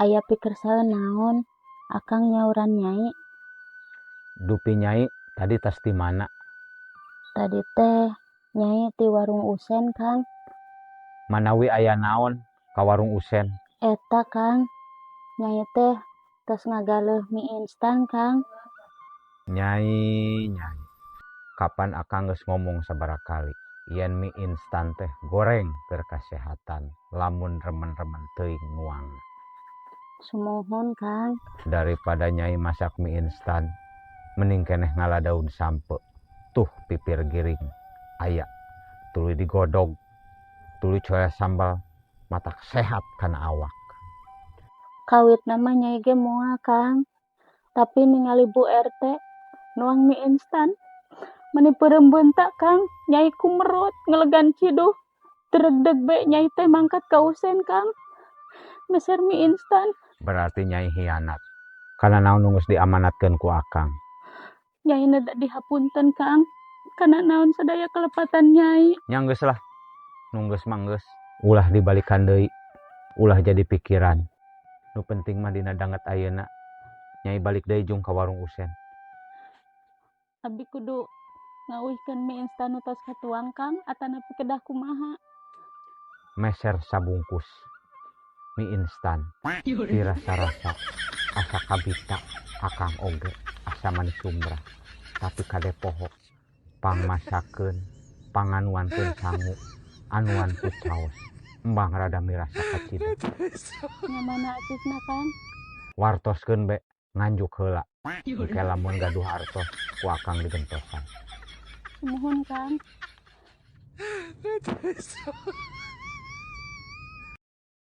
Aya pikir naon, akang nyauran Nyai. Dupi Nyai tadi tas di mana? Tadi teh Nyai ti warung Usen, Kang. Manawi aya naon ka warung Usen? Eta, Kang. Nyai teh tos ngagaleuh mie instan, Kang. Nyai. Kapan akang geus ngomong sabarakali? Yen mie instan teh goreng keur kasehatan, lamun remen-remen teuing nuangna. Sumohon, Kang. Daripada Nyai masak mie instan, mending keneh ngala daun sampe. Tuh pipir giring, aya. Tuluy digodog, tuluy coya sambal, matak sehat kana awak. Kawit nama Nyai ge moal, Kang. Tapi ningali Bu RT nuang mie instan. Meni peureum beunta, Kang. Nyai kumerot ngelegan ciduh. Teregdeg be Nyai teh mangkat ka Usen, Kang. Meser mie instan. Berarti Nyai hianat. Karena naon nunggus diamanatkeun ku akang. Nyai neda dihapunten, Kang. Kana naon sadaya kelepatan Nyai. Nya geus lah. Nunggus manggeus. Ulah dibalikan deui. Ulah jadi pikiran. Nu penting mah dina danget ayeuna Nyai balik deui jeung ka warung Usen. Abi kudu ngauihkeun mie instan nu tos katuang, Kang, atanapi kedah kumaha. Meser sabungkus mie instan. Dirasa-rasa asa kabita akang oge asa manis sumbrah. Tapi kade poho pangmasakeun panganuankeun sangu anuan ku caos. Embang rada mirasa kaciduk. Ngamana acisna, Kang? Wartoskeun be nganjuk heula. Engke lamun gaduh artos ku akang digentosan. Sumohon, Kang.